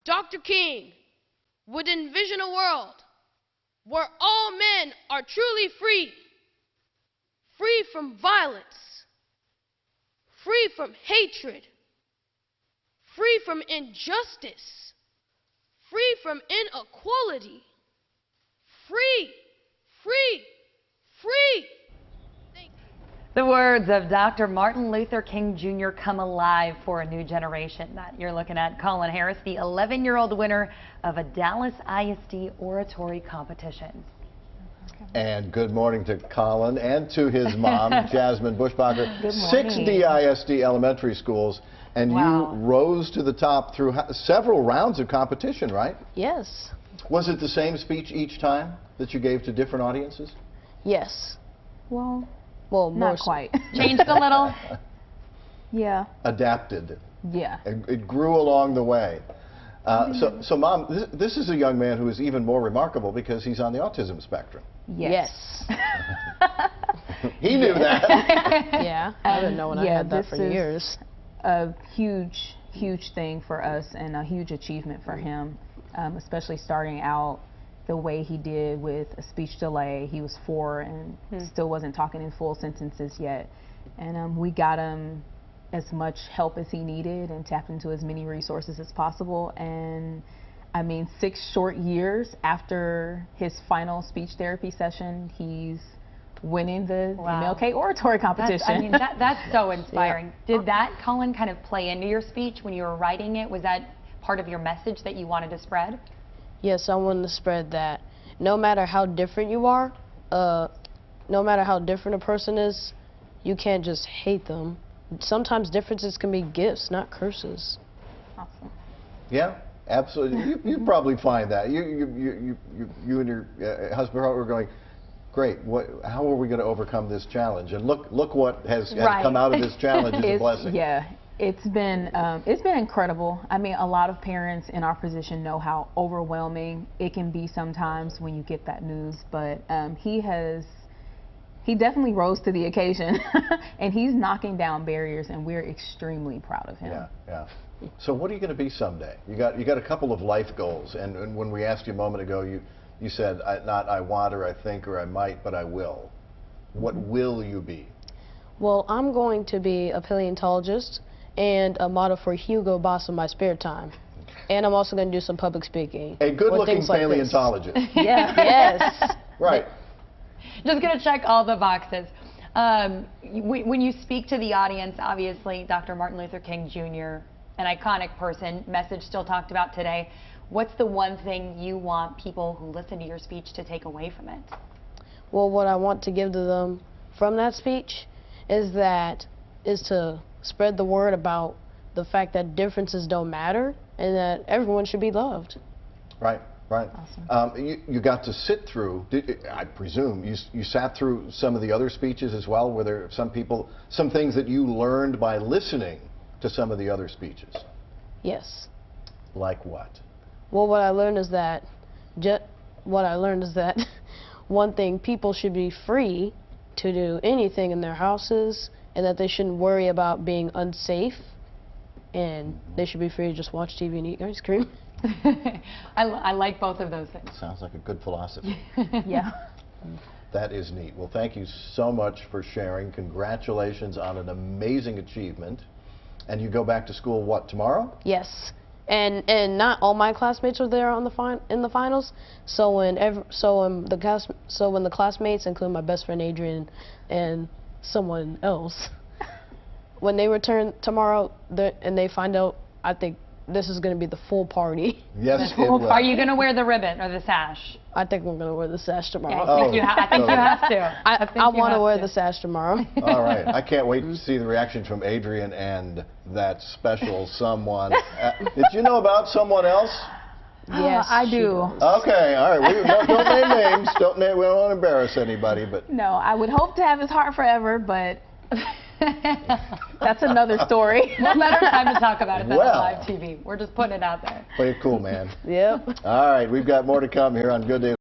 Dr. King would envision a world where all men are truly free, free from violence, free from hatred, free from injustice, free from inequality, free, free, free. Thank you. The words of Dr. Martin Luther King Jr. come alive for a new generation. That you're looking at Colin Harris, the 11-year-old winner of a Dallas ISD oratory competition. And good morning to Colin and to his mom, Jasmine Bushbacher. Good morning. 6 DISD elementary schools, and wow. You rose to the top through several rounds of competition, right? Yes. Was it the same speech each time that you gave to different audiences? Yes. Well, more not so. quite. Changed a little? Yeah. Adapted. Yeah. It grew along the way. So Mom, this is a young man who is even more remarkable because he's on the autism spectrum. Yes. He knew that. Yeah. I didn't know when I had that for years. A huge, huge thing for us and a huge achievement for him, especially starting out the way he did with a speech delay. He was 4 and still wasn't talking in full sentences yet. And we got him as much help as he needed and tapped into as many resources as possible. And I mean, 6 short years after his final speech therapy session, he's winning the MLK oratory competition. That's so inspiring. Yeah. Did that, Colin, kind of play into your speech when you were writing it? Was that part of your message that you wanted to spread? Yes, I wanted to spread that no matter how different you are, no matter how different a person is, you can't just hate them. Sometimes differences can be gifts, not curses. Awesome. Yeah, absolutely. You probably find that. You and your husband were going, great, how are we going to overcome this challenge? And look what has come out of this challenge is a blessing. Yeah, it's been incredible. I mean, a lot of parents in our position know how overwhelming it can be sometimes when you get that news, but he definitely rose to the occasion, and he's knocking down barriers, and we're extremely proud of him. Yeah. So what are you going to be someday? You got a couple of life goals, and when we asked you a moment ago, you said not I want or I think or I might, but I will. What will you be? Well, I'm going to be a paleontologist and a model for Hugo Boss in my spare time. And I'm also going to do some public speaking. A good-looking paleontologist. Yeah. Yes. Right. Just going to check all the boxes. When you speak to the audience, obviously, Dr. Martin Luther King Jr., an iconic person, message still talked about today. What's the one thing you want people who listen to your speech to take away from it? Well, what I want to give to them from that speech is to spread the word about the fact that differences don't matter and that everyone should be loved. Right. Awesome. You got to sit through, I presume, you sat through some of the other speeches as well? Were there some things that you learned by listening to some of the other speeches? Yes. Like what? Well, what I learned is that one thing, people should be free to do anything in their houses and that they shouldn't worry about being unsafe, and they should be free to just watch TV and eat ice cream. I like both of those things. Sounds like a good philosophy. Yeah. That is neat. Well, thank you so much for sharing. Congratulations on an amazing achievement. And you go back to school, what, tomorrow? Yes. And not all my classmates are there on in the finals. So when the classmates, including my best friend Adrian and someone else, when they return tomorrow and they find out, I think this is going to be the full party. Yes, it will. Are you going to wear the ribbon or the sash? I think we're going to wear the sash tomorrow. Yeah, I think you have to. I want to wear the sash tomorrow. All right. I can't wait to see the reaction from Adrian and that special someone. Did you know about someone else? Yes, I do. Okay, all right. Don't name names. We don't want to embarrass anybody, but. No, I would hope to have his heart forever, but that's another story. What better time to talk about it than Well, on live TV? We're just putting it out there. Play it cool, man. Yep. All right, we've got more to come here on Good Day.